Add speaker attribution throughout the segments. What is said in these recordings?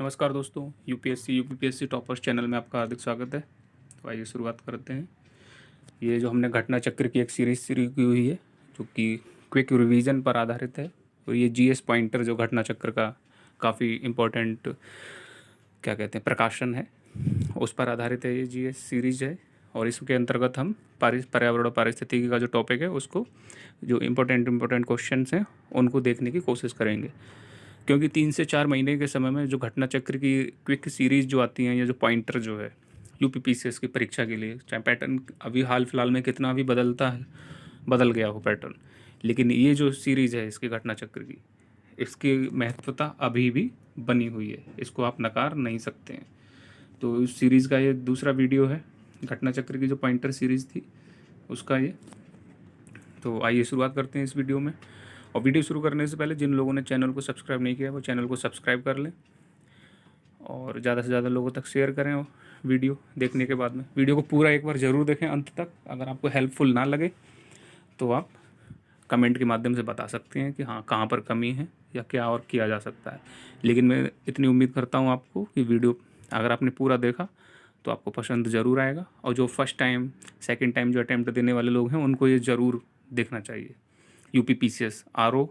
Speaker 1: नमस्कार दोस्तों, UPSC UPPSC toppers channel में आपका हार्दिक स्वागत है। तो आइए शुरुआत करते हैं। ये जो हमने घटना चक्र की एक सीरीज शुरू की हुई है जो कि क्विक रिवीजन पर आधारित है, और ये जीएस पॉइंटर जो घटना चक्र का काफ़ी इम्पोर्टेंट क्या कहते हैं प्रकाशन है, उस पर आधारित है ये जीएस सीरीज है। और इसके अंतर्गत हम पर्यावरण और पारिस्थितिकी का जो टॉपिक है उसको, जो इम्पोर्टेंट क्वेश्चंस हैं उनको देखने की कोशिश करेंगे। क्योंकि 3 से 4 महीने के समय में जो घटना चक्र की क्विक सीरीज जो आती हैं, या जो पॉइंटर जो है यूपीपीसीएस की परीक्षा के लिए, चाहे पैटर्न अभी हाल फिलहाल में कितना भी बदलता है, बदल गया हो पैटर्न, लेकिन ये जो सीरीज़ है इसकी घटना चक्र की, इसकी महत्वता अभी भी बनी हुई है, इसको आप नकार नहीं सकते हैं। तो इस सीरीज़ का ये दूसरा वीडियो है, घटना चक्र की जो पॉइंटर सीरीज़ थी उसका ये। तो आइए शुरुआत करते हैं इस वीडियो में। और वीडियो शुरू करने से पहले जिन लोगों ने चैनल को सब्सक्राइब नहीं किया वो चैनल को सब्सक्राइब कर लें, और ज़्यादा से ज़्यादा लोगों तक शेयर करें। और वीडियो देखने के बाद में वीडियो को पूरा एक बार ज़रूर देखें अंत तक। अगर आपको हेल्पफुल ना लगे तो आप कमेंट के माध्यम से बता सकते हैं कि हाँ कहाँ पर कमी है या क्या और किया जा सकता है। लेकिन मैं इतनी उम्मीद करता हूँ आपको कि वीडियो अगर आपने पूरा देखा तो आपको पसंद ज़रूर आएगा। और जो फर्स्ट टाइम सेकंड टाइम जो अटैम्प्ट देने वाले लोग हैं उनको ये ज़रूर देखना चाहिए। यूपीपीसीएस आरओ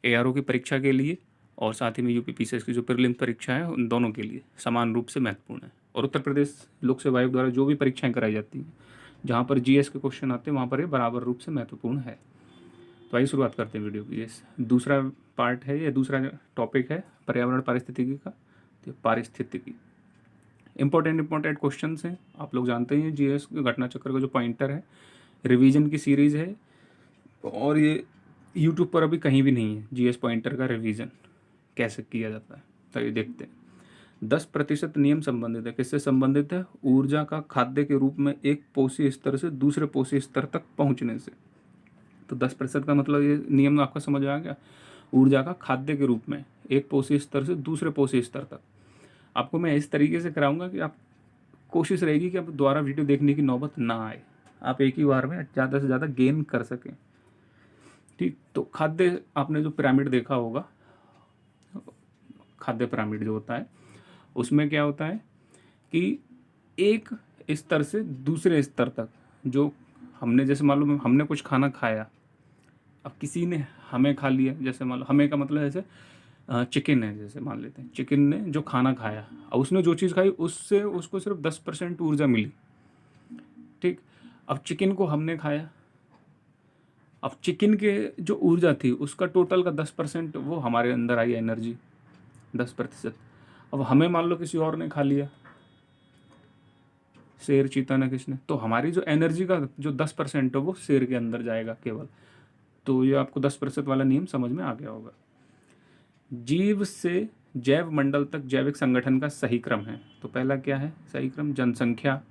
Speaker 1: एआरओ की परीक्षा के लिए, और साथ ही में यूपीपीसीएस की जो प्रीलिम्स परीक्षा है उन दोनों के लिए समान रूप से महत्वपूर्ण है। और उत्तर प्रदेश लोक सेवा आयोग द्वारा जो भी परीक्षाएं कराई जाती हैं जहाँ पर जीएस के क्वेश्चन आते हैं वहाँ पर ये बराबर रूप से महत्वपूर्ण है। तो आइए शुरुआत करते हैं वीडियो की। ये दूसरा पार्ट है, ये दूसरा टॉपिक है पर्यावरण पारिस्थितिकी का। तो पारिस्थितिकी इंपॉर्टेंट क्वेश्चन हैं, आप लोग जानते हैं। जीएस घटना चक्र का जो पॉइंटर है रिवीजन की सीरीज़ है, और ये यूट्यूब पर अभी कहीं भी नहीं है जीएस पॉइंटर का रिवीजन कैसे किया जाता है। तो ये देखते हैं। 10% नियम संबंधित है। किससे संबंधित है? ऊर्जा का खाद्य के रूप में एक पोषी स्तर से दूसरे पोषी स्तर तक पहुंचने से। तो 10% का मतलब ये नियम आपका समझ आ गया। ऊर्जा का खाद्य के रूप में एक पोषी स्तर से दूसरे पोषी स्तर तक। आपको मैं इस तरीके से कराऊंगा कि आप कोशिश रहेगी कि आप दोबारा वीडियो देखने की नौबत ना आए, आप एक ही बार में ज़्यादा से ज़्यादा गेन कर सकें। ठीक, तो खाद्य आपने जो पिरामिड देखा होगा, खाद्य पिरामिड जो होता है उसमें क्या होता है कि एक स्तर से दूसरे स्तर तक, जो हमने जैसे मान लो हमने कुछ खाना खाया, अब किसी ने हमें खा लिया, जैसे मान लो हमें का मतलब जैसे चिकन है, जैसे मान लेते हैं चिकन ने जो खाना खाया और उसने जो चीज़ खाई उससे उसको सिर्फ 10% ऊर्जा मिली। ठीक, अब चिकन को हमने खाया, अब चिकन के जो ऊर्जा थी उसका टोटल का 10% वो हमारे अंदर आई एनर्जी, 10%। अब हमें मान लो किसी और ने खा लिया, शेर चीता ने किसने, तो हमारी जो एनर्जी का जो 10% है वो शेर के अंदर जाएगा केवल। तो ये आपको 10% वाला नियम समझ में आ गया होगा। जीव से जैव मंडल तक जैविक संगठन का सही क्रम है। तो पहला क्या है सही क्रम? जनसंख्या,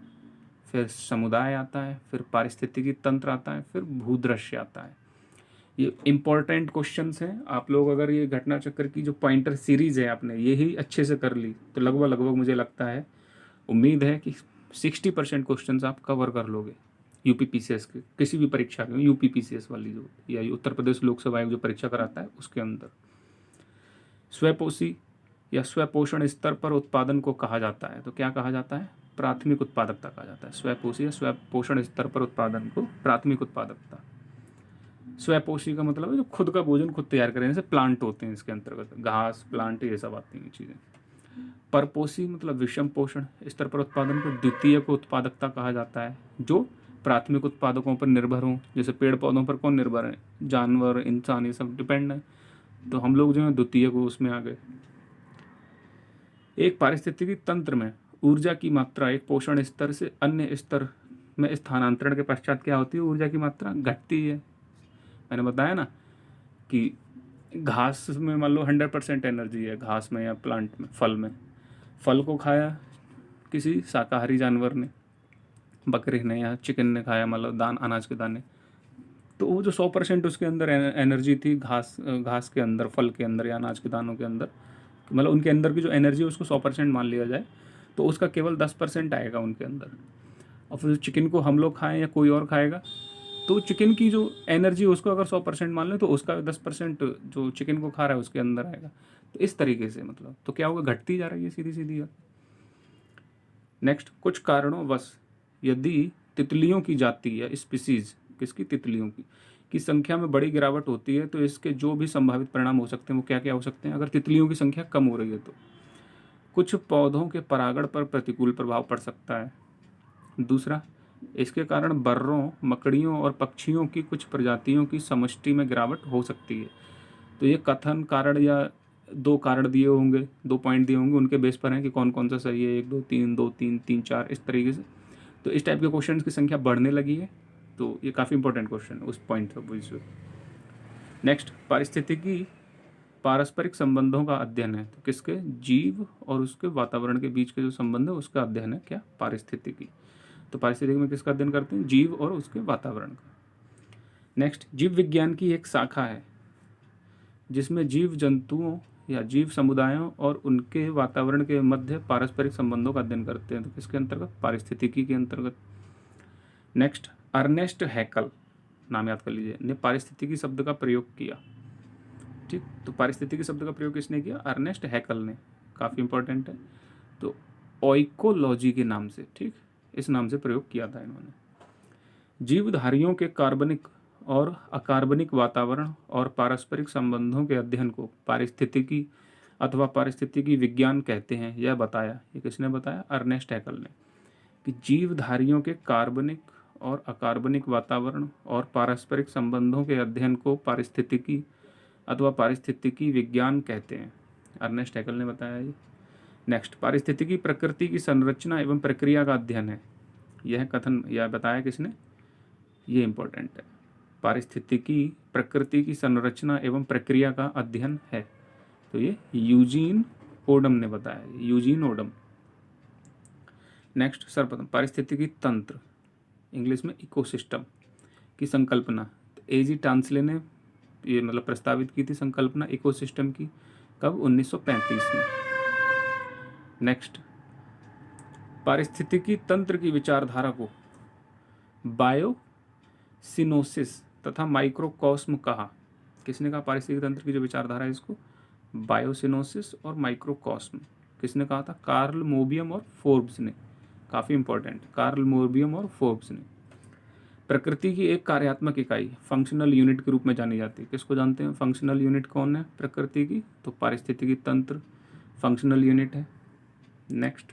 Speaker 1: फिर समुदाय आता है, फिर पारिस्थितिकी तंत्र आता है, फिर भूदृश्य आता है। ये इंपॉर्टेंट क्वेश्चंस हैं। आप लोग अगर ये घटना चक्र की जो पॉइंटर सीरीज़ है आपने यही अच्छे से कर ली तो लगभग मुझे लगता है, उम्मीद है कि 60% क्वेश्चंस आप कवर कर लोगे यूपीपीसीएस के किसी भी परीक्षा के, यूपीपीसीएस वाली जो या उत्तर प्रदेश लोक सेवा आयोग जो परीक्षा कराता है उसके अंदर। स्वपोषी या स्वपोषण स्तर पर उत्पादन को कहा जाता है। तो क्या कहा जाता है? प्राथमिक उत्पादकता कहा जाता है। स्वपोषी या स्वपोषण स्तर पर उत्पादन को प्राथमिक उत्पादकता। स्वपोषी का मतलब है जो खुद का भोजन खुद तैयार करें, जैसे प्लांट होते हैं इसके अंतर्गत, घास प्लांट ये सब आती हैं चीज़ें। परपोषी मतलब विषम पोषण स्तर पर उत्पादन को द्वितीयक उत्पादकता कहा जाता है, जो प्राथमिक उत्पादकों पर निर्भर हों। जैसे पेड़ पौधों पर कौन निर्भर है? जानवर, इंसान, ये सब डिपेंड है। तो हम लोग जो है द्वितीयक उसमें आ गए। एक पारिस्थितिकी तंत्र में ऊर्जा की मात्रा एक पोषण स्तर से अन्य स्तर में स्थानांतरण के पश्चात क्या होती है? ऊर्जा की मात्रा घटती है। मैंने बताया ना कि घास में मान लो 100% एनर्जी है, घास में या प्लांट में, फल में। फल को खाया किसी शाकाहारी जानवर ने, बकरी ने या चिकन ने खाया, मतलब अनाज के दाने, तो वो जो 100% उसके अंदर एनर्जी थी घास के अंदर, फल के अंदर या अनाज के दानों के अंदर, मतलब उनके अंदर की जो एनर्जी है उसको 100% मान लिया जाए तो उसका केवल 10% आएगा उनके अंदर। और फिर चिकन को हम लोग खाएं या कोई और खाएगा तो चिकन की जो एनर्जी उसको अगर 100% मान लें तो उसका 10% जो चिकन को खा रहा है उसके अंदर आएगा। तो इस तरीके से मतलब तो क्या होगा, घटती जा रही है सीधी सीधी। नेक्स्ट, कुछ कारणों वश यदि तितलियों की जाति या स्पीसीज, किसकी, तितलियों की संख्या में बड़ी गिरावट होती है तो इसके जो भी संभावित परिणाम हो सकते हैं वो क्या क्या हो सकते हैं अगर तितलियों की संख्या कम हो रही है तो। कुछ पौधों के परागण पर प्रतिकूल प्रभाव पड़ सकता है। दूसरा, इसके कारण बर्रों, मकड़ियों और पक्षियों की कुछ प्रजातियों की समष्टि में गिरावट हो सकती है। तो ये कथन कारण या 2 कारण दिए होंगे, 2 पॉइंट दिए होंगे, उनके बेस पर है कि कौन कौन सा सही है, 1 2 3 2 3 3 4 इस तरीके से। तो इस टाइप के क्वेश्चन की संख्या बढ़ने लगी है, तो ये काफ़ी इंपॉर्टेंट क्वेश्चन है उस पॉइंट से विजुअल। नेक्स्ट, पारिस्थितिकी पारस्परिक संबंधों का अध्ययन है। तो किसके, जीव और उसके वातावरण के बीच के जो संबंध है उसका अध्ययन है क्या, पारिस्थितिकी। तो पारिस्थितिकी में किसका अध्ययन करते हैं, जीव और उसके वातावरण का। नेक्स्ट, जीव विज्ञान की एक शाखा है जिसमें जीव जंतुओं या जीव समुदायों और उनके वातावरण के मध्य पारस्परिक संबंधों का अध्ययन करते हैं। तो किसके अंतर्गत, पारिस्थितिकी के अंतर्गत। नेक्स्ट, अर्नेस्ट हैकल, नाम याद कर लीजिए, ने पारिस्थितिकी शब्द का प्रयोग किया। ठीक, तो पारिस्थितिकी शब्द का प्रयोग किसने किया, अर्नेस्ट हैकल ने, काफ़ी इंपॉर्टेंट है। तो ओइकोलॉजी के नाम से, ठीक, इस नाम से प्रयोग किया था इन्होंने। जीवधारियों के कार्बनिक और अकार्बनिक वातावरण और पारस्परिक संबंधों के अध्ययन को पारिस्थितिकी अथवा पारिस्थितिकी विज्ञान कहते हैं। यह बताया, ये किसने बताया, अर्नेस्ट हैकल ने, कि जीवधारियों के कार्बनिक और अकार्बनिक वातावरण और पारस्परिक संबंधों के अध्ययन को पारिस्थितिकी अथवा पारिस्थितिकी विज्ञान कहते हैं। अर्नेस्ट हैकल ने बताया ये। नेक्स्ट, पारिस्थितिकी प्रकृति की संरचना एवं प्रक्रिया का अध्ययन है। यह कथन, यह बताया किसने, ये इंपॉर्टेंट है। पारिस्थितिकी प्रकृति की संरचना एवं प्रक्रिया का अध्ययन है, तो ये यूजीन ओडम ने बताया, यूजीन ओडम। नेक्स्ट, सर्वप्रथम पारिस्थितिकी तंत्र, इंग्लिश में इकोसिस्टम की संकल्पना, तो एजी टांसले ने ये मतलब प्रस्तावित की थी संकल्पना इकोसिस्टम की, कब, 1935 में। नेक्स्ट, पारिस्थितिकी तंत्र की विचारधारा को बायोसिनोसिस तथा माइक्रोकॉस्म कहा। किसने कहा, पारिस्थितिकी तंत्र की जो विचारधारा है इसको बायोसिनोसिस और माइक्रोकॉस्म, किसने कहा था, कार्ल मोबियम और फोर्ब्स ने, काफ़ी इंपॉर्टेंट, कार्ल मोबियम और फोर्ब्स ने। प्रकृति की एक कार्यात्मक इकाई फंक्शनल यूनिट के रूप में जानी जाती है। किसको जानते हैं, फंक्शनल यूनिट कौन है प्रकृति की, तो पारिस्थितिकी तंत्र फंक्शनल यूनिट है। नेक्स्ट,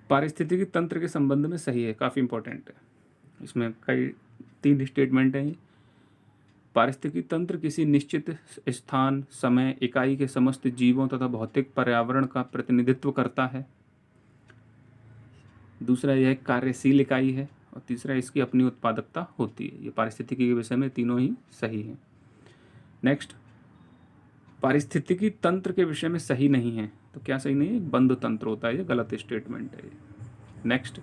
Speaker 1: पारिस्थितिकी तंत्र के संबंध में सही है, काफ़ी इंपॉर्टेंट है, इसमें कई 3 स्टेटमेंट हैं। पारिस्थितिकी तंत्र किसी निश्चित स्थान, समय, इकाई के समस्त जीवों तथा भौतिक पर्यावरण का प्रतिनिधित्व करता है। दूसरा, यह एक कार्यशील इकाई है, और तीसरा, इसकी अपनी उत्पादकता होती है। ये पारिस्थितिकी के विषय में तीनों ही सही हैं। नेक्स्ट, पारिस्थितिकी तंत्र के विषय में सही नहीं है, तो क्या सही नहीं है, बंद तंत्र होता है, ये गलत स्टेटमेंट है ये। नेक्स्ट,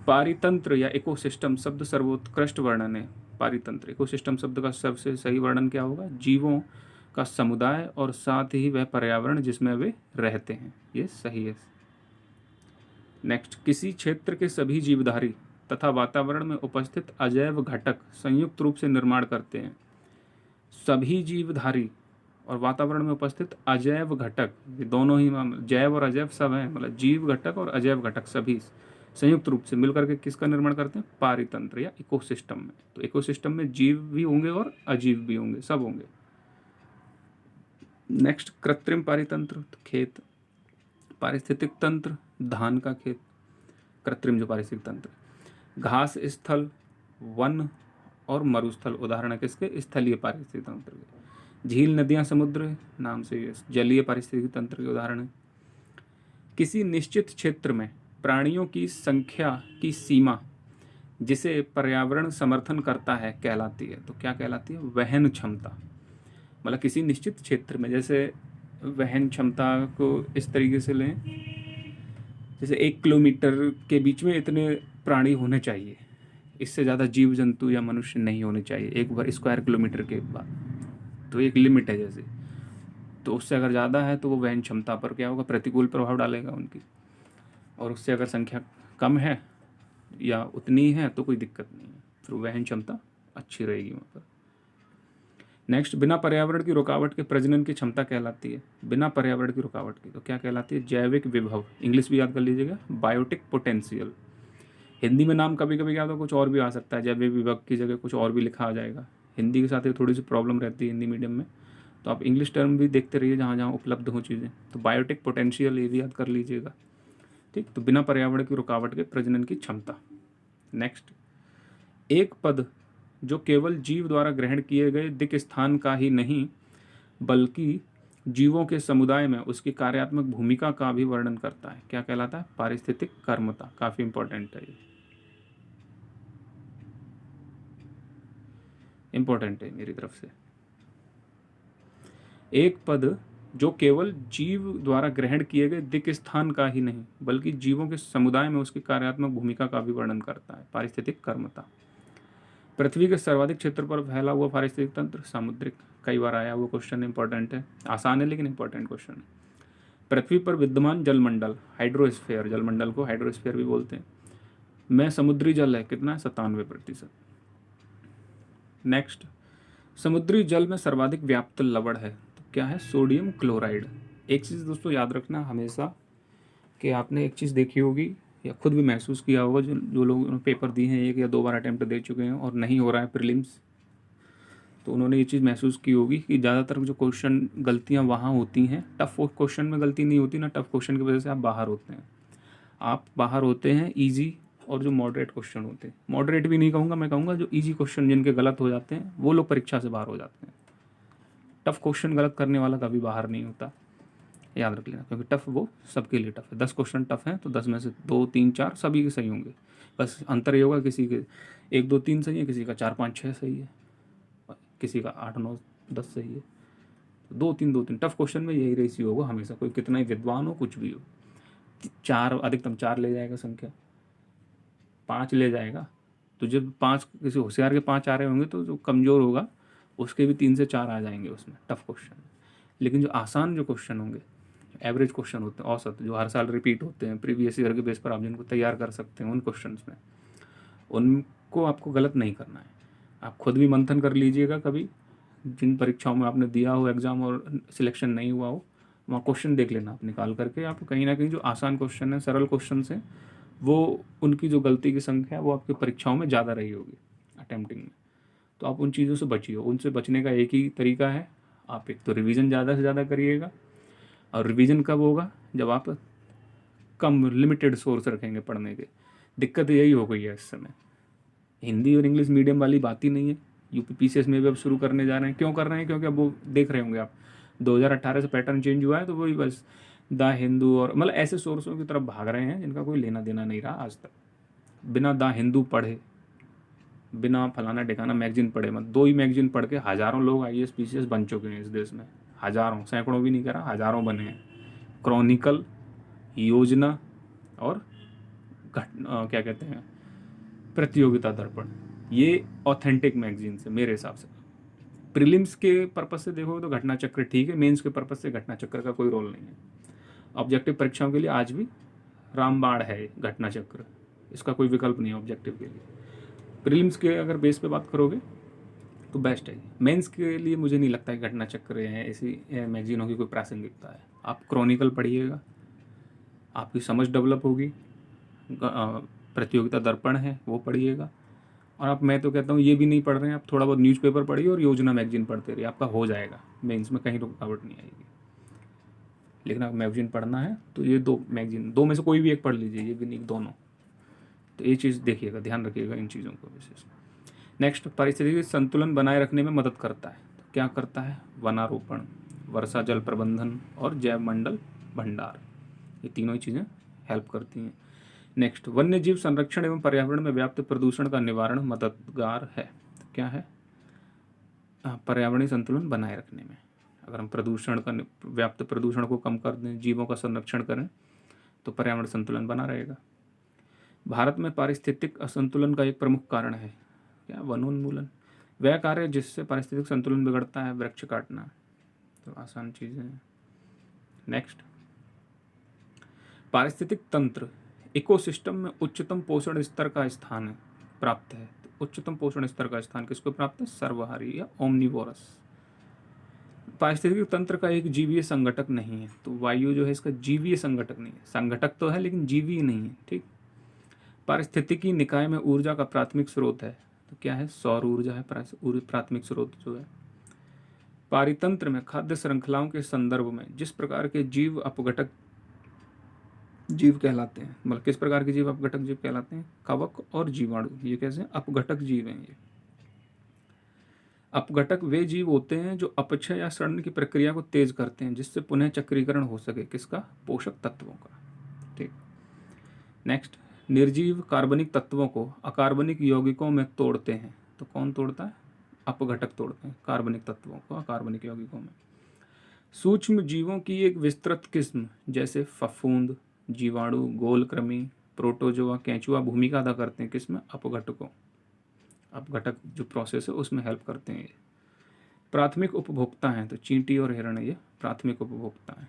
Speaker 1: पारितंत्र या इकोसिस्टम शब्द सर्वोत्कृष्ट वर्णन है। पारितंत्र, इकोसिस्टम शब्द का सबसे सही वर्णन क्या होगा, जीवों का समुदाय और साथ ही वह पर्यावरण जिसमें वे रहते हैं, ये सही है। नेक्स्ट, किसी क्षेत्र के सभी जीवधारी तथा वातावरण में उपस्थित अजैव घटक संयुक्त रूप से निर्माण करते हैं। सभी जीवधारी और वातावरण में उपस्थित अजैव घटक, ये दोनों ही, जैव और अजैव सब हैं, मतलब जीव घटक और अजैव घटक सभी संयुक्त रूप से मिलकर के किसका निर्माण करते हैं, पारितंत्र या इकोसिस्टम में। तो इकोसिस्टम में जीव भी होंगे और अजीव भी होंगे, सब होंगे। नेक्स्ट, कृत्रिम पारितंत्र, तो खेत। पारिस्थितिक तंत्र, धान का खेत, कृत्रिम जो पारिस्थितिक तंत्र। घास स्थल, वन और मरुस्थल उदाहरण है किसके, स्थलीय पारिस्थितिक तंत्र के। झील, नदियां, समुद्र नाम से जलीय पारिस्थितिक तंत्र के उदाहरण है। किसी निश्चित क्षेत्र में प्राणियों की संख्या की सीमा जिसे पर्यावरण समर्थन करता है कहलाती है। तो क्या कहलाती है, वहन क्षमता। मतलब किसी निश्चित क्षेत्र में, जैसे वहन क्षमता को इस तरीके से लें, जैसे 1 किलोमीटर के बीच में इतने प्राणी होने चाहिए, इससे ज़्यादा जीव जंतु या मनुष्य नहीं होने चाहिए 1 स्क्वायर किलोमीटर के बाद, तो एक लिमिट है जैसे। तो उससे अगर ज़्यादा है तो वो वहन क्षमता पर क्या होगा, प्रतिकूल प्रभाव डालेगा उनकी। और उससे अगर संख्या कम है या उतनी है तो कोई दिक्कत नहीं है, फिर वहन क्षमता अच्छी रहेगी वहाँ पर। नेक्स्ट, बिना पर्यावरण की रुकावट के प्रजनन की क्षमता कहलाती है। बिना पर्यावरण की रुकावट की तो क्या कहलाती है, जैविक विभव, इंग्लिश भी याद कर लीजिएगा, बायोटिक पोटेंशियल। हिंदी में नाम कभी कभी क्या होता है कुछ और भी आ सकता है, जैविक विभव की जगह कुछ और भी लिखा आ जाएगा। हिंदी के साथ ये थोड़ी सी प्रॉब्लम रहती है हिंदी मीडियम में, तो आप इंग्लिश टर्म भी देखते रहिए जहाँ जहाँ उपलब्ध हो चीज़ें। तो बायोटिक पोटेंशियल ये भी याद कर लीजिएगा, ठीक। तो बिना पर्यावरण की रुकावट के प्रजनन की क्षमता। नेक्स्ट, एक पद जो केवल जीव द्वारा ग्रहण किए गए दिक स्थान का ही नहीं बल्कि जीवों के समुदाय में उसकी कार्यात्मक भूमिका का भी वर्णन करता है, क्या कहलाता है, पारिस्थितिक कर्मता। काफी इंपॉर्टेंट है, ये इंपॉर्टेंट है मेरी तरफ से। एक पद जो केवल जीव द्वारा ग्रहण किए गए दिक स्थान का ही नहीं बल्कि जीवों के समुदाय में उसकी कार्यात्मक भूमिका का भी वर्णन करता है, पारिस्थितिक कर्मता। पृथ्वी के सर्वाधिक क्षेत्र पर फैला हुआ पारिस्थितिक तंत्र सामुद्रिक, कई बार आया वो क्वेश्चन, इंपॉर्टेंट है, आसान है लेकिन इंपॉर्टेंट क्वेश्चन है। पृथ्वी पर विद्यमान जलमंडल, हाइड्रोस्फीयर, जलमंडल को हाइड्रोस्फीयर भी बोलते हैं, में समुद्री जल है कितना है, 97%। नेक्स्ट, समुद्री जल में सर्वाधिक व्याप्त लवण है, तो क्या है, सोडियम क्लोराइड। एक चीज़ दोस्तों याद रखना हमेशा कि आपने एक चीज़ देखी होगी या खुद भी महसूस किया होगा, जो जो लोग पेपर दिए हैं 1 या 2 बार अटैम्प्ट दे चुके हैं और नहीं हो रहा है प्रीलिम्स, तो उन्होंने ये चीज़ महसूस की होगी कि ज़्यादातर जो क्वेश्चन गलतियाँ वहाँ होती हैं, टफ क्वेश्चन में गलती नहीं होती ना, टफ क्वेश्चन की वजह से आप बाहर होते हैं। आप बाहर होते हैं ईजी और जो मॉडरेट क्वेश्चन होते हैं, मॉडरेट भी नहीं कहूँगा, मैं कहूँगा जो ईजी क्वेश्चन जिनके गलत हो जाते हैं वो लोग परीक्षा से बाहर हो जाते हैं। टफ क्वेश्चन गलत करने वाला कभी बाहर नहीं होता, याद रख लेना, क्योंकि टफ वो सबके लिए टफ है। 10 क्वेश्चन टफ हैं तो 10 में से 2 3 4 सभी के सही होंगे, बस अंतर ये होगा किसी के 1 2 3 सही है, किसी का 4 5 6 सही है, किसी का 8 9 10 सही है। 2 3 टफ क्वेश्चन में यही रेशियो होगा हमेशा, कोई कितना ही विद्वान हो कुछ भी हो, 4 अधिकतम 4 ले जाएगा संख्या, 5 ले जाएगा। तो जब 5 किसी होशियार के 5 आ रहे होंगे तो जो कमज़ोर होगा उसके भी 3 से 4 आ जाएंगे उसमें टफ क्वेश्चन। लेकिन जो आसान जो क्वेश्चन होंगे, एवरेज क्वेश्चन होते हैं, औसत जो हर साल रिपीट होते हैं, प्रीवियस ईयर के बेस पर आप जिनको तैयार कर सकते हैं उन क्वेश्चंस में, उनको आपको गलत नहीं करना है। आप खुद भी मंथन कर लीजिएगा कभी, जिन परीक्षाओं में आपने दिया हो एग्ज़ाम और सिलेक्शन नहीं हुआ हो, वहाँ क्वेश्चन देख लेना आप निकाल करके, आप कहीं ना कहीं जो आसान क्वेश्चन है, सरल क्वेश्चन है, वो उनकी जो गलती की संख्या है वो आपकी परीक्षाओं में ज़्यादा रही होगी अटेम्प्टिंग में। तो आप उन चीज़ों से बचिए, उनसे बचने का एक ही तरीका है, आप एक तो रिवीजन ज़्यादा से ज़्यादा करिएगा। और रिवीजन कब होगा, जब आप कम लिमिटेड सोर्स रखेंगे पढ़ने के। दिक्कत यही हो गई है इस समय, हिंदी और इंग्लिश मीडियम वाली बात ही नहीं है। यूपी पीसीएस में भी अब शुरू करने जा रहे हैं, क्यों कर रहे हैं, क्योंकि अब वो देख रहे होंगे आप 2018 से पैटर्न चेंज हुआ है, तो वही बस द हिंदू और मतलब ऐसे सोर्सों की तरफ भाग रहे हैं जिनका कोई लेना देना नहीं रहा आज तक। बिना द हिंदू पढ़े, बिना फलाना ढिकाना मैगजीन पढ़े, मतलब 2 ही मैगजीन पढ़ के हज़ारों लोग आईएएस पीसीएस बन चुके हैं इस देश में, हज़ारों, सैकड़ों भी नहीं करा, हज़ारों बने हैं। क्रॉनिकल, योजना और क्या कहते हैं, प्रतियोगिता दर्पण, ये ऑथेंटिक मैगजीन है मेरे हिसाब से। प्रीलिम्स के पर्पस से देखोगे तो घटना चक्र ठीक है, मेंस के पर्पस से घटना चक्र का कोई रोल नहीं है। ऑब्जेक्टिव परीक्षाओं के लिए आज भी रामबाण है घटना चक्र, इसका कोई विकल्प नहीं है ऑब्जेक्टिव के लिए। प्रीलिम्स के अगर बेस पे बात करोगे तो बेस्ट है, मेंस के लिए मुझे नहीं लगता है घटना चक्र है ऐसी मैगजीनों की कोई प्रासंगिकता है। आप क्रॉनिकल पढ़िएगा, आपकी समझ डेवलप होगी, प्रतियोगिता दर्पण है वो पढ़िएगा, और आप, मैं तो कहता हूँ ये भी नहीं पढ़ रहे हैं आप, थोड़ा बहुत न्यूज़पेपर पढ़िए और योजना मैगजीन पढ़ते रहिए, आपका हो जाएगा, मेंस में कहीं रुकावट नहीं आएगी। लेकिन अगर मैगजीन पढ़ना है तो ये 2 मैगजीन, 2 में से कोई भी एक पढ़ लीजिए, ये भी नहीं दोनों। तो ये चीज़ देखिएगा, ध्यान रखिएगा इन चीज़ों को विशेष। नेक्स्ट, पारिस्थितिक संतुलन बनाए रखने में मदद करता है, तो क्या करता है, वनारोपण, वर्षा जल प्रबंधन और जैव मंडल भंडार, ये तीनों ही चीज़ें हेल्प करती हैं। नेक्स्ट, वन्य जीव संरक्षण एवं पर्यावरण में व्याप्त प्रदूषण का निवारण मददगार है, तो क्या है, पर्यावरणीय संतुलन बनाए रखने में। अगर हम प्रदूषण का, व्याप्त प्रदूषण को कम कर दें, जीवों का संरक्षण करें, तो पर्यावरण संतुलन बना रहेगा। भारत में पारिस्थितिक असंतुलन का एक प्रमुख कारण है क्या, वनोन्मूलन, वह कार्य जिससे पारिस्थितिक संतुलन बिगड़ता है, वृक्ष काटना। तो आसान चीज़ें हैं। नेक्स्ट, पारिस्थितिक तंत्र इकोसिस्टम में उच्चतम पोषण स्तर का स्थान है प्राप्त है। तो उच्चतम पोषण स्तर का स्थान किसको प्राप्त है? सर्वहारी या ओमनिवोरस। पारिस्थितिक तंत्र का एक जीवीय संगठक नहीं है, तो वायु जो है इसका जीवीय संगठक नहीं है। संगठक तो है लेकिन जीवीय नहीं है। ठीक। पारिस्थितिकी निकाय में ऊर्जा का प्राथमिक स्रोत है, तो क्या है? सौर ऊर्जा है प्राथमिक स्रोत जो है। पारितंत्र में खाद्य श्रृंखलाओं के संदर्भ में जिस प्रकार के जीव अपघटक जीव कहलाते हैं, मतलब किस प्रकार के जीव अपघटक जीव कहलाते हैं? कवक और जीवाणु, ये कैसे अपघटक जीव हैं। ये अपघटक वे जीव होते हैं जो अपक्षय या सड़न की प्रक्रिया को तेज करते हैं, जिससे पुनः चक्रीकरण हो सके किसका? पोषक तत्वों का। ठीक। नेक्स्ट, निर्जीव कार्बनिक तत्वों को अकार्बनिक यौगिकों में तोड़ते हैं, तो कौन तोड़ता है? अपघटक तोड़ते हैं कार्बनिक तत्वों को अकार्बनिक यौगिकों में। सूक्ष्म जीवों की एक विस्तृत किस्म जैसे फफूंद, जीवाणु, गोलकृमि, प्रोटोजोआ, केंचुआ भूमिका अदा करते हैं किसमें? अपघटकों। अपघटक जो प्रोसेस है उसमें हेल्प करते हैं ये। प्राथमिक उपभोक्ता हैं, तो चींटी और हिरण ये प्राथमिक उपभोक्ता हैं।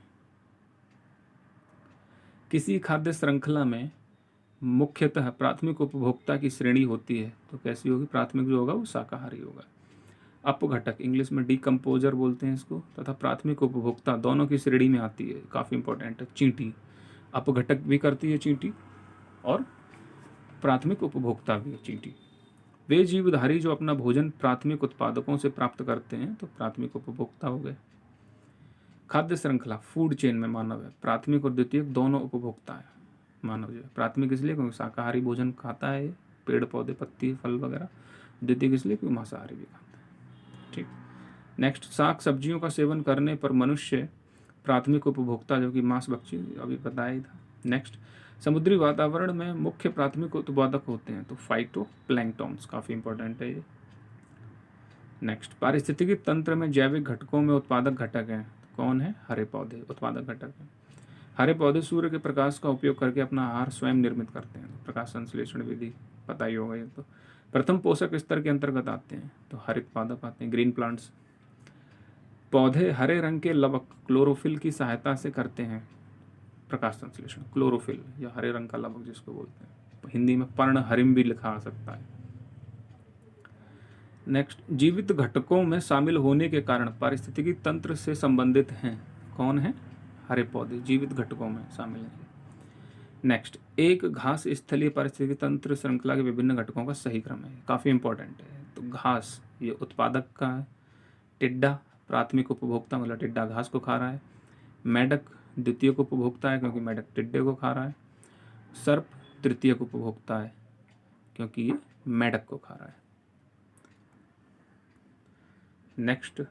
Speaker 1: किसी खाद्य श्रृंखला में मुख्यतः प्राथमिक उपभोक्ता की श्रेणी होती है, तो कैसी होगी? प्राथमिक जो होगा वो शाकाहारी होगा। अपघटक, इंग्लिश में डिकम्पोजर बोलते हैं इसको, तथा प्राथमिक उपभोक्ता दोनों की श्रेणी में आती है। काफ़ी इंपॉर्टेंट है। चींटी अपघटक भी करती है चींटी, और प्राथमिक उपभोक्ता भी है चींटी। वे जीवधारी जो अपना भोजन प्राथमिक उत्पादकों से प्राप्त करते हैं, तो प्राथमिक उपभोक्ता हो गए। खाद्य श्रृंखला फूड चेन में मानव है प्राथमिक और द्वितीयक दोनों उपभोक्ता है। मानव जो है प्राथमिक इसलिए क्योंकि शाकाहारी भोजन खाता है, पेड़ पौधे पत्ती फल वगैरह। द्वितीयक इसलिए क्योंकि मांसाहारी भी खाता है। ठीक। नेक्स्ट, शाक सब्जियों का सेवन करने पर मनुष्य प्राथमिक उपभोक्ता जो कि मांस भक्षी, अभी बताया ही था। नेक्स्ट, समुद्री वातावरण में मुख्य प्राथमिक उत्पादक होते हैं, तो फाइटो प्लैंक्टॉन्स, काफ़ी इंपॉर्टेंट है ये। नेक्स्ट, पारिस्थितिकी तंत्र में जैविक घटकों में उत्पादक घटक हैं, तो कौन है? हरे पौधे उत्पादक घटक हैं। हरे पौधे सूर्य के प्रकाश का उपयोग करके अपना आहार स्वयं निर्मित करते हैं, तो प्रकाश संश्लेषण विधि पता ही होगा ये तो। प्रथम पोषक स्तर के अंतर्गत आते हैं, तो हरित पादप आते हैं, ग्रीन प्लांट्स। पौधे हरे रंग के लवक क्लोरोफिल की सहायता से करते हैं प्रकाश संश्लेषण। क्लोरोफिल या हरे रंग का लवक जिसको बोलते हैं, हिंदी में पर्ण हरिम भी लिखा आ सकता है। नेक्स्ट, जीवित घटकों में शामिल होने के कारण पारिस्थितिकी तंत्र से संबंधित हैं, कौन है? हरे पौधे जीवित घटकों में शामिल हैं। नेक्स्ट, एक घास स्थलीय पारिस्थितिकी तंत्र श्रृंखला के विभिन्न घटकों का सही क्रम है, काफ़ी इंपॉर्टेंट है। तो घास ये उत्पादक का है, टिड्डा प्राथमिक उपभोक्ता मतलब टिड्डा घास को खा रहा है, मेढक द्वितीयक उपभोक्ता है क्योंकि मेढक टिड्डे को खा रहा है, सर्प तृतीयक उपभोक्ता है क्योंकि ये मेढक को खा रहा है। नेक्स्ट,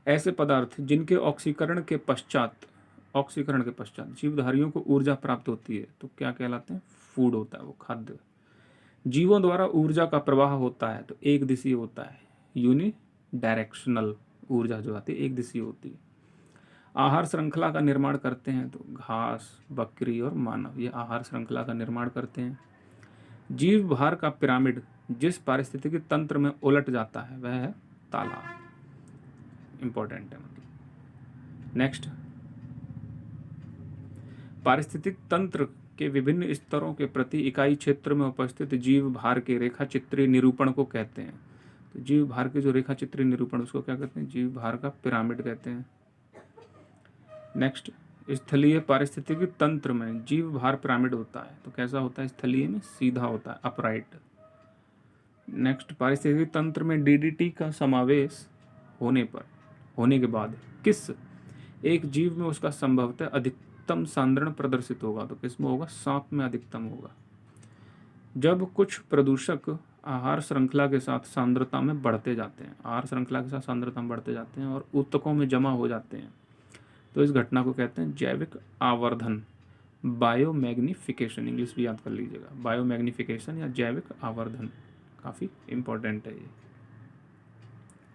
Speaker 1: ऐसे पदार्थ जिनके ऑक्सीकरण के पश्चात जीवधारियों को ऊर्जा प्राप्त होती है, तो क्या कहलाते हैं? फूड होता है वो, खाद्य। जीवों द्वारा ऊर्जा का प्रवाह होता है, तो एक दिशीय होता है, यूनि डायरेक्शनल ऊर्जा जो आती है एक दिशीय होती है। आहार श्रृंखला का निर्माण करते हैं, तो घास, बकरी और मानव ये आहार श्रृंखला का निर्माण करते हैं। जीव भार का पिरामिड जिस पारिस्थितिकी तंत्र में उलट जाता है वह है तालाब। इंपॉर्टेंट है मतलब। नेक्स्ट, पारिस्थितिक तंत्र के विभिन्न स्तरों के प्रति इकाई क्षेत्र में उपस्थित जीव भार के रेखा चित्रीय निरूपण को कहते हैं। तो जीव भार के जो रेखा चित्रीय निरूपण उसको क्या कहते हैं? जीव भार का पिरामिड कहते हैं। नेक्स्ट, स्थलीय पारिस्थितिकी तंत्र में जीव भार पिरामिड होता है, तो कैसा होता है? स्थलीय में सीधा होता है, अपराइट। नेक्स्ट, पारिस्थितिकी तंत्र में डीडीटी का समावेश होने के बाद किस एक जीव में उसका संभवतः अधिकतम सांद्रण प्रदर्शित होगा, तो किस में होगा? सांप में अधिकतम होगा। जब कुछ प्रदूषक आहार श्रृंखला के साथ सांद्रता में बढ़ते जाते हैं, आहार श्रृंखला के साथ सांद्रता में बढ़ते जाते हैं और ऊतकों में जमा हो जाते हैं, तो इस घटना को कहते हैं जैविक आवर्धन, बायोमैग्निफिकेशन। इंग्लिश भी याद कर लीजिएगा, बायोमैग्निफिकेशन या जैविक आवर्धन, काफ़ी इंपॉर्टेंट है ये।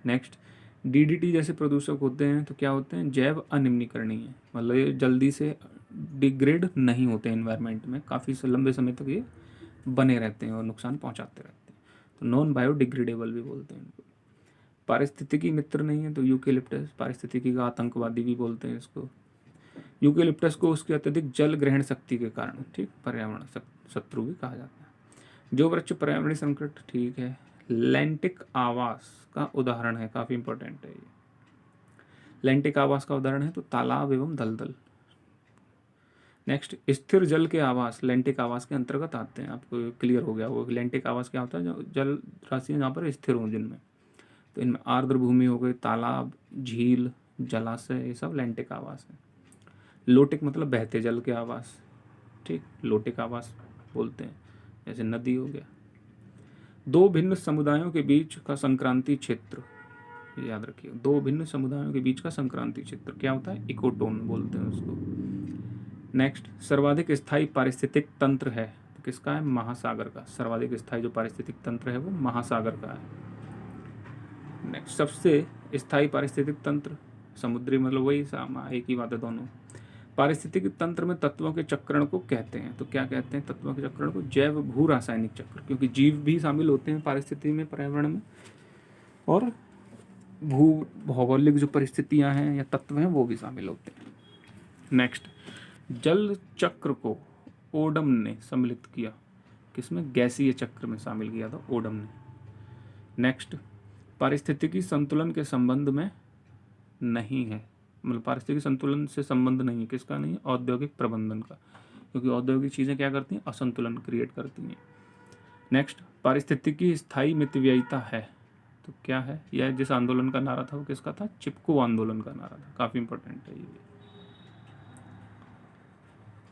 Speaker 1: नेक्स्ट, डीडीटी जैसे प्रदूषक होते हैं तो क्या होते हैं? जैव अनिम्नीकरणीय, मतलब ये जल्दी से डिग्रेड नहीं होते एनवायरनमेंट में, काफ़ी लंबे समय तक ये बने रहते हैं और नुकसान पहुंचाते रहते हैं। तो नॉन बायोडिग्रेडेबल भी बोलते हैं इनको। पारिस्थितिकी मित्र नहीं है तो यूकेलिप्टस, पारिस्थितिकी का आतंकवादी भी बोलते हैं इसको। यूकेलिप्टस को उसकी अत्यधिक जल ग्रहण शक्ति के कारण, ठीक, पर्यावरण शत्रु भी कहा जाता है। जो वृक्ष पर्यावरणीय संकट, ठीक है। लैंटिक आवास का उदाहरण है, काफी इंपॉर्टेंट है ये। लैंटिक आवास का उदाहरण है तो तालाब एवं दलदल। नेक्स्ट, स्थिर जल के आवास लैंटिक आवास के अंतर्गत आते हैं। आपको क्लियर हो गया वो लैंटिक आवास क्या होता है, जो जल राशि जहाँ पर स्थिर हो जिनमें, तो इनमें आर्द्र भूमि हो गई, तालाब, झील, जलाशय, ये सब लैंटिक आवास है। लोटिक मतलब बहते जल के आवास, ठीक, लोटिक आवास बोलते हैं, जैसे नदी हो गया। दो भिन्न समुदायों के बीच का संक्रांति क्षेत्र, याद रखिए, दो भिन्न समुदायों के बीच का संक्रांति क्षेत्र क्या होता है, इकोटोन बोलते हैं उसको। नेक्स्ट, सर्वाधिक स्थायी पारिस्थितिक तंत्र है तो किसका है, महासागर का। सर्वाधिक स्थायी जो पारिस्थितिक तंत्र है वो महासागर का है। नेक्स्ट, सबसे स्थायी पारिस्थितिक तंत्र समुद्री, मतलब वही एक ही बात है दोनों। पारिस्थितिक तंत्र में तत्वों के चक्रण को कहते हैं, तो क्या कहते हैं तत्वों के चक्रण को, जैव भू रासायनिक चक्र, क्योंकि जीव भी शामिल होते हैं पारिस्थिति में, पर्यावरण में, और भू भौगोलिक जो परिस्थितियां हैं या तत्व हैं वो भी शामिल होते हैं। नेक्स्ट, जल चक्र को ओडम ने सम्मिलित किया, किसमें, गैसीय चक्र में शामिल किया था ओडम ने। नेक्स्ट, पारिस्थितिकी संतुलन के संबंध में नहीं है, मतलब पारिस्थितिकी संतुलन से संबंध नहीं है, किसका नहीं है, औद्योगिक प्रबंधन का, क्योंकि औद्योगिक चीजें क्या करती हैं, असंतुलन क्रिएट करती हैं। नेक्स्ट, पारिस्थितिकी स्थायी मितव्ययिता है तो क्या है, यह जिस आंदोलन का नारा था वो किसका था, चिपको आंदोलन का नारा था, काफी इंपॉर्टेंट है ये।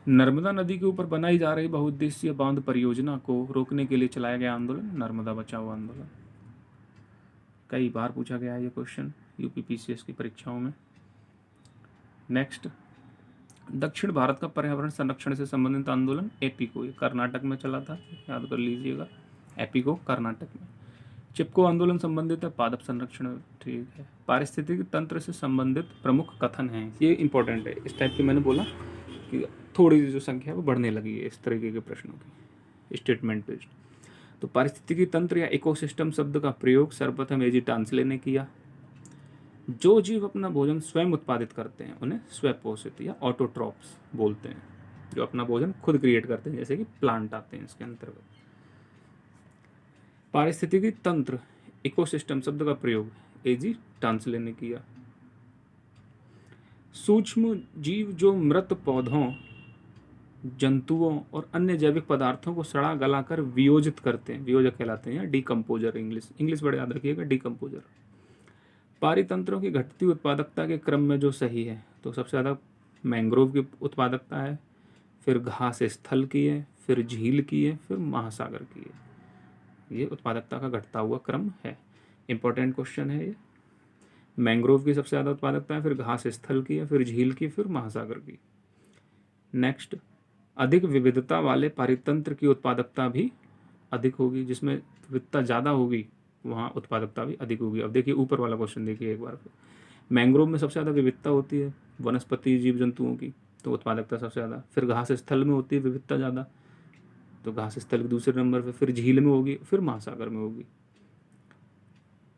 Speaker 1: नर्मदा नदी के ऊपर बनाई जा रही बहुउद्देशीय बांध परियोजना को रोकने के लिए चलाया गया आंदोलन नर्मदा बचाओ आंदोलन। कई बार पूछा गया है ये क्वेश्चन यूपीपीसीएस की परीक्षाओं में। नेक्स्ट, दक्षिण भारत का पर्यावरण संरक्षण से संबंधित आंदोलन एपीको, ये कर्नाटक में चला था, याद कर लीजिएगा, एपीको कर्नाटक में। चिपको आंदोलन संबंधित है पादप संरक्षण, ठीक है। पारिस्थितिक तंत्र से संबंधित प्रमुख कथन हैं, ये इंपॉर्टेंट है, इस टाइप के मैंने बोला कि थोड़ी जो संख्या है वो बढ़ने लगी है इस तरीके के प्रश्नों की, स्टेटमेंट बेस्ड। तो पारिस्थितिकी तंत्र या इकोसिस्टम शब्द का प्रयोग सर्वप्रथम एजी टांसले ने किया। जो जीव अपना भोजन स्वयं उत्पादित करते हैं उन्हें स्वपोषित या ऑटोट्रॉप्स बोलते हैं, जो अपना भोजन खुद क्रिएट करते हैं, जैसे कि प्लांट आते हैं इसके अंतर्गत। पारिस्थितिकी तंत्र इकोसिस्टम शब्द का प्रयोग एजी टांसले ने किया। सूक्ष्म जीव जो मृत पौधों, जंतुओं और अन्य जैविक पदार्थों को सड़ा गलाकर वियोजित करते हैं, वियोजक कहलाते हैं, या डीकम्पोजर, इंग्लिश बड़े याद रखिएगा, डीकम्पोजर। पारितंत्रों की घटती उत्पादकता के क्रम में जो सही है, तो सबसे ज़्यादा मैंग्रोव की उत्पादकता है, फिर घास स्थल की है, फिर झील की है, फिर महासागर की है। ये उत्पादकता का घटता हुआ क्रम है, इंपॉर्टेंट क्वेश्चन है ये। मैंग्रोव की सबसे ज़्यादा उत्पादकता है, फिर घास स्थल की है, फिर झील की, फिर महासागर की। नेक्स्ट, अधिक विविधता वाले पारितंत्र की उत्पादकता भी अधिक होगी, जिसमें विविधता ज़्यादा होगी वहाँ उत्पादकता भी अधिक होगी। अब देखिए ऊपर वाला क्वेश्चन देखिए एक बार, मैंग्रोव में सबसे ज़्यादा विविधता होती है वनस्पति जीव जंतुओं की, तो उत्पादकता सबसे ज़्यादा, फिर घास स्थल में होती है विविधता ज़्यादा, तो घास स्थल के दूसरे नंबर पर, फिर झील में होगी, फिर महासागर में होगी।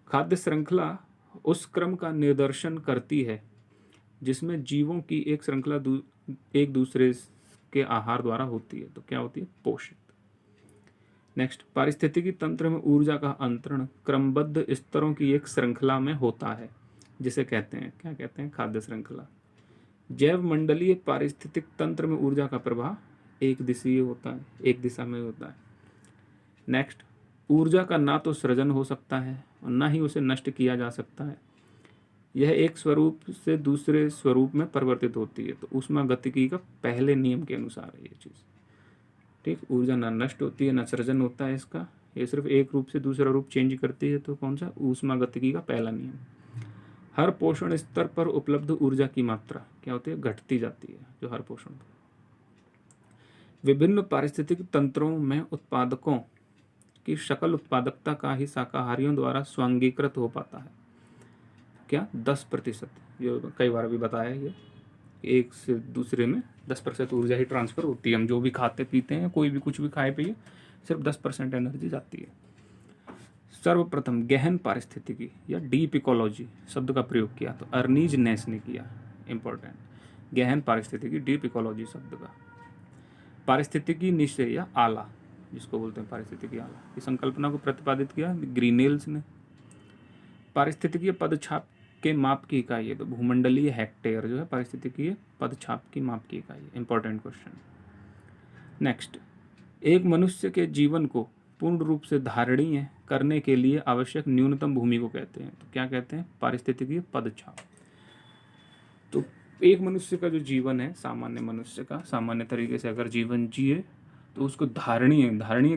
Speaker 1: खाद्य श्रृंखला उस क्रम का निर्देशन करती है जिसमें जीवों की एक श्रृंखला एक दूसरे के आहार द्वारा होती है, तो क्या होती है, पोषित। नेक्स्ट, पारिस्थितिकी तंत्र में ऊर्जा का अंतरण क्रमबद्ध स्तरों की एक श्रृंखला में होता है, जिसे कहते हैं, क्या कहते हैं, खाद्य श्रृंखला। जैव मंडलीय पारिस्थितिक तंत्र में ऊर्जा का प्रवाह एक दिशीय होता है, एक दिशा में होता है। नेक्स्ट, ऊर्जा का ना तो सृजन हो सकता है और ना ही उसे नष्ट किया जा सकता है, यह एक स्वरूप से दूसरे स्वरूप में परिवर्तित होती है, तो ऊष्मागतिकी का पहले नियम के अनुसार है ये चीज़, ठीक। ऊर्जा ना नष्ट होती है ना सृजन होता है इसका, ये सिर्फ एक रूप से दूसरा रूप चेंज करती है, तो कौन सा, ऊष्मागतिकी का पहला नियम। हर पोषण स्तर पर उपलब्ध ऊर्जा की मात्रा क्या होती है, घटती जाती है, जो हर पोषण पर। विभिन्न पारिस्थितिक तंत्रों में उत्पादकों की सकल उत्पादकता का ही शाकाहारियों द्वारा स्वांगीकृत हो पाता है, क्या 10%, जो कई बार भी बताया है, ये एक से दूसरे में 10% ऊर्जा ही ट्रांसफर होती है। हम जो भी खाते पीते हैं, कोई भी कुछ भी खाए पिए, सिर्फ 10% एनर्जी जाती है। सर्वप्रथम गहन पारिस्थितिकी या डीप इकोलॉजी शब्द का प्रयोग किया तो अर्नीज नेस ने किया। इंपॉर्टेंट, गहन पारिस्थितिकी, डीप इकोलॉजी शब्द का। पारिस्थितिकी निश्चय या आला, जिसको बोलते हैं पारिस्थितिकी आला, की संकल्पना को प्रतिपादित किया ग्रीनेल्स ने। पारिस्थितिकीय पदछाप के माप की इकाई है तो भूमंडलीय हेक्टेयर जो है पारिस्थितिकीय पदछाप की माप की इकाई है। Important question. नेक्स्ट, एक मनुष्य के जीवन को पूर्ण रूप से धारणीय करने के लिए आवश्यक न्यूनतम भूमि को कहते हैं तो क्या कहते हैं? पारिस्थितिकीय पदछाप। तो एक मनुष्य का जो जीवन है, सामान्य मनुष्य का, सामान्य तरीके से अगर जीवन जिए तो उसको धारणीय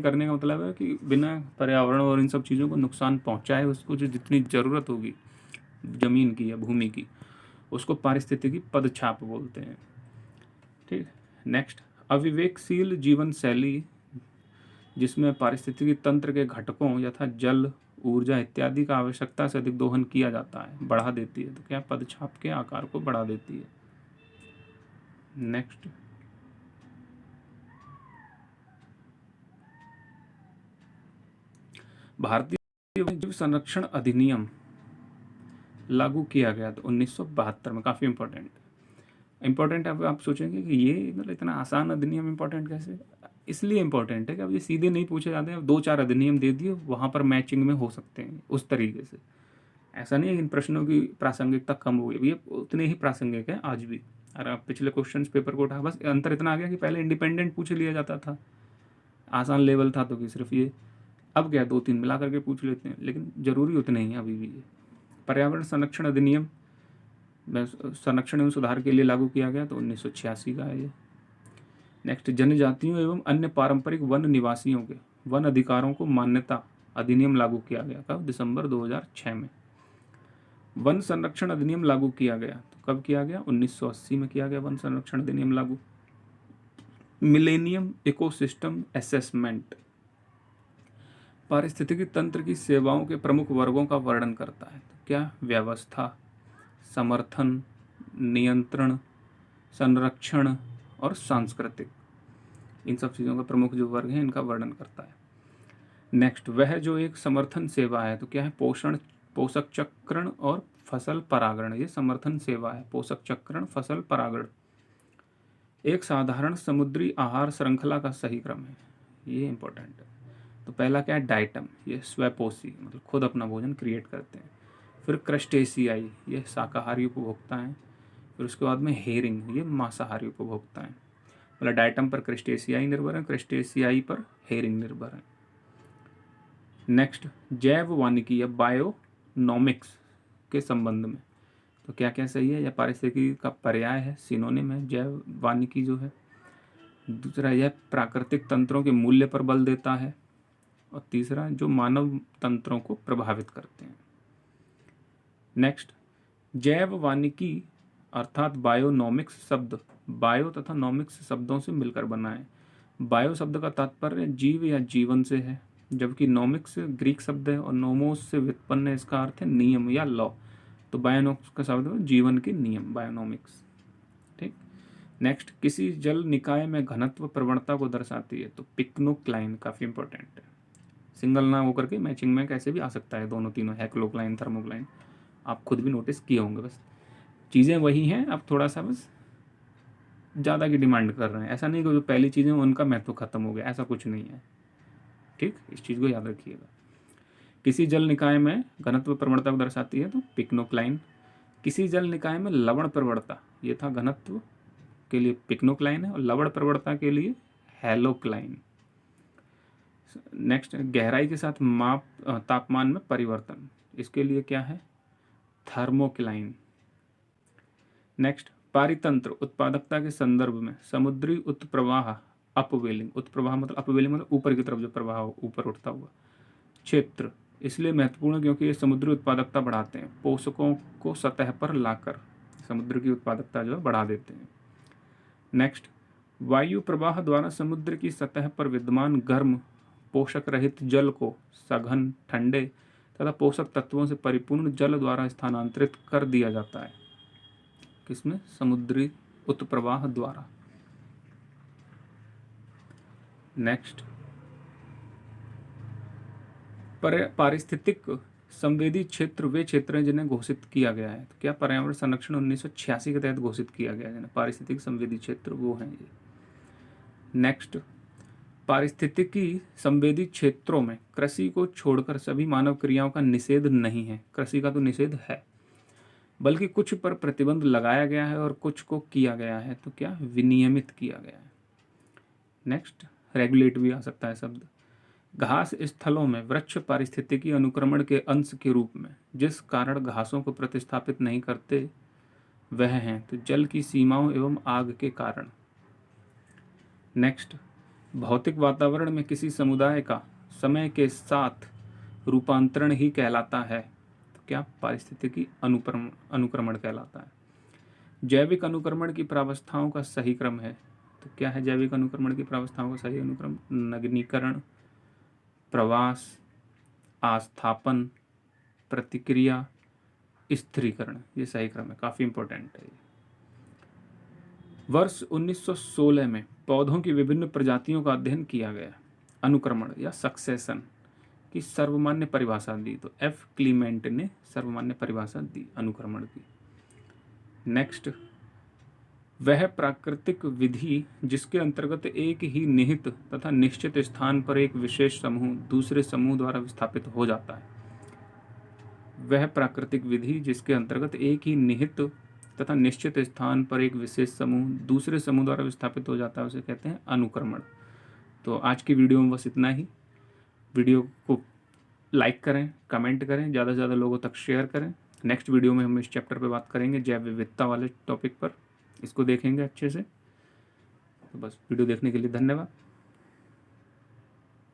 Speaker 1: करने का मतलब है कि बिना पर्यावरण और इन सब चीज़ों को नुकसान पहुंचाए उसको जो जितनी ज़रूरत होगी जमीन की या भूमि की, उसको पारिस्थितिकी पदछाप बोलते हैं। ठीक। नेक्स्ट, अविवेकशील जीवन शैली जिसमें पारिस्थितिकी तंत्र के घटकों यथा जल, ऊर्जा इत्यादि का आवश्यकता से अधिक दोहन किया जाता है, बढ़ा देती है तो क्या? पदछाप के आकार को बढ़ा देती है। नेक्स्ट, भारतीय वन्यजीव संरक्षण अधिनियम लागू किया गया तो 1972 में। काफ़ी इंपॉर्टेंट है। अब आप सोचेंगे कि ये मतलब इतना आसान अधिनियम इंपॉर्टेंट कैसे? इसलिए इंपॉर्टेंट है कि अब ये सीधे नहीं पूछे जाते हैं, 2-4 अधिनियम दे दिए, वहाँ पर मैचिंग में हो सकते हैं उस तरीके से। ऐसा नहीं है इन प्रश्नों की प्रासंगिकता कम हो गई, ये उतने ही प्रासंगिक है आज भी। अगर आप पिछले क्वेश्चन पेपर को उठा, बस अंतर इतना आ गया कि पहले इंडिपेंडेंट पूछ लिया जाता था, आसान लेवल था तो कि सिर्फ ये, अब क्या 2-3 मिला करके पूछ लेते हैं, लेकिन जरूरी उतने ही है अभी भी। ये पर्यावरण संरक्षण अधिनियम संरक्षण एवं सुधार के लिए लागू किया गया तो 1986 का है ये। नेक्स्ट, जनजातियों एवं अन्य पारंपरिक वन निवासियों के वन अधिकारों को मान्यता अधिनियम लागू किया गया कब? दिसंबर 2006 में। वन संरक्षण अधिनियम लागू किया गया तो कब किया गया? 1980 में किया गया वन संरक्षण अधिनियम लागू। मिलेनियम इकोसिस्टम असेसमेंट पारिस्थितिकी तंत्र की सेवाओं के प्रमुख वर्गों का वर्णन करता है तो क्या? व्यवस्था, समर्थन, नियंत्रण, संरक्षण और सांस्कृतिक, इन सब चीज़ों का प्रमुख जो वर्ग है इनका वर्णन करता है। नेक्स्ट, वह जो एक समर्थन सेवा है तो क्या है? पोषक चक्रण और फसल परागण। ये समर्थन सेवा है, पोषक चक्रण, फसल परागण। एक साधारण समुद्री आहार श्रृंखला का सही क्रम है, ये इंपॉर्टेंट है। तो पहला क्या है? डाइटम, ये स्वपोषी, मतलब खुद अपना भोजन क्रिएट करते हैं। फिर क्रस्टेशियाई, ये शाकाहारी उपभोक्ता हैं। फिर उसके बाद में हेरिंग, ये मांसाहारी उपभोक्ता हैं। मतलब डाइटम पर क्रस्टेशियाई निर्भर है, क्रस्टेशियाई पर हेरिंग निर्भर है। नेक्स्ट, जैव वानिकी या बायोनॉमिक्स के संबंध में तो क्या क्या सही है? यह पारिस्थितिकी का पर्याय है, सिनोनिम है जैव वानिकी जो है। दूसरा, यह प्राकृतिक तंत्रों के मूल्य पर बल देता है। और तीसरा, जो मानव तंत्रों को प्रभावित करते हैं। नेक्स्ट, जैव वानिकी अर्थात बायोनॉमिक्स शब्द बायो तथा नॉमिक्स शब्दों से मिलकर बना है। बायो शब्द का तात्पर्य जीव या जीवन से है, जबकि नॉमिक्स ग्रीक शब्द है और नोमोस से व्युत्पन्न है, इसका अर्थ है नियम या लॉ। तो बायोनॉमिक्स का शब्द है जीवन के नियम, बायोनॉमिक्स। ठीक। नेक्स्ट, किसी जल निकाय में घनत्व प्रवणता को दर्शाती है तो पिक्नोक्लाइन, काफ़ी इंपॉर्टेंट है। सिंगल ना होकर के मैचिंग में कैसे भी आ सकता है, दोनों तीनों, हेक्लोक्लाइन, थर्मोक्लाइन, आप खुद भी नोटिस किए होंगे। बस चीज़ें वही हैं, आप थोड़ा सा बस ज़्यादा की डिमांड कर रहे हैं। ऐसा नहीं कि जो पहली चीज़ें उनका महत्व खत्म हो गया, ऐसा कुछ नहीं है। ठीक, इस चीज़ को याद रखिएगा। किसी जल निकाय में घनत्व प्रवणता को दर्शाती है तो पिक्नोक्लाइन। किसी जल निकाय में लवण प्रवणता, ये था घनत्व के लिए पिक्नोक्लाइन है, और लवण प्रवणता के लिए हेलोक्लाइन। नेक्स्ट, गहराई के साथ तापमान में परिवर्तन, इसके लिए क्या है? थर्मोक्लाइन। नेक्स्ट, पारितंत्र उत्पादकता के संदर्भ में समुद्री उत्प्रवाह अपवेलिंग, उत्प्रवाह मतलब अपवेलिंग मतलब ऊपर की तरफ जो प्रवाह ऊपर उठता हुआ क्षेत्र, इसलिए महत्वपूर्ण क्योंकि ये समुद्री उत्पादकता बढ़ाते हैं, पोषकों को सतह पर लाकर समुद्र की उत्पादकता जो है बढ़ा देते हैं। नेक्स्ट, वायु प्रवाह द्वारा समुद्र की सतह पर विद्यमान गर्म पोषक रहित जल को सघन, ठंडे तथा पोषक तत्वों से परिपूर्ण जल द्वारा स्थानांतरित कर दिया जाता है। किसमें? समुद्री उत्प्रवाह द्वारा। नेक्स्ट, पारिस्थितिक संवेदी क्षेत्र वे क्षेत्र हैं जिन्हें घोषित किया गया है। तो क्या पर्यावरण संरक्षण 1986 के तहत घोषित किया गया है। पारिस्थितिक संवेदी क्षेत्र वो हैं ये। नेक्स्ट, पारिस्थितिकी संवेदी क्षेत्रों में कृषि को छोड़कर सभी मानव क्रियाओं का निषेध नहीं है। कृषि का तो निषेध है, बल्कि कुछ पर प्रतिबंध लगाया गया है और कुछ को किया गया है। तो क्या, विनियमित किया गया है। नेक्स्ट, रेगुलेट भी आ सकता है शब्द। घास स्थलों में वृक्ष पारिस्थितिकी अनुक्रमण के अंश के रूप में जिस कारण घासों को प्रतिस्थापित नहीं करते वह हैं। तो जल की सीमाओं एवं आग के कारण। नेक्स्ट, भौतिक वातावरण में किसी समुदाय का समय के साथ रूपांतरण ही कहलाता है। तो क्या, पारिस्थितिकी अनुक्रमण कहलाता है। जैविक अनुक्रमण की प्रावस्थाओं का सही क्रम है। तो क्या है जैविक अनुक्रमण की प्रावस्थाओं का सही अनुक्रम। नगनीकरण, प्रवास, आस्थापन, प्रतिक्रिया, स्थिरीकरण, ये सही क्रम है। काफ़ी इंपॉर्टेंट है ये। वर्ष 1916 में पौधों की विभिन्न प्रजातियों का अध्ययन किया गया। अनुक्रमण या सक्सेशन की सर्वमान्य परिभाषा दी। तो एफ क्लीमेंट ने सर्वमान्य परिभाषा दी अनुक्रमण की। नेक्स्ट, वह प्राकृतिक विधि जिसके अंतर्गत एक ही निहित तथा निश्चित स्थान पर एक विशेष समूह दूसरे समूह द्वारा विस्थापित हो जाता है। वह प्राकृतिक विधि जिसके अंतर्गत एक ही निहित तथा निश्चित स्थान पर एक विशेष समूह दूसरे समूह द्वारा विस्थापित हो जाता है, उसे कहते हैं अनुक्रमण। तो आज की वीडियो में बस इतना ही। वीडियो को लाइक करें, कमेंट करें, ज़्यादा से ज़्यादा लोगों तक शेयर करें। नेक्स्ट वीडियो में हम इस चैप्टर पे बात करेंगे जैव विविधता वाले टॉपिक पर। इसको देखेंगे अच्छे से। तो बस, वीडियो देखने के लिए धन्यवाद।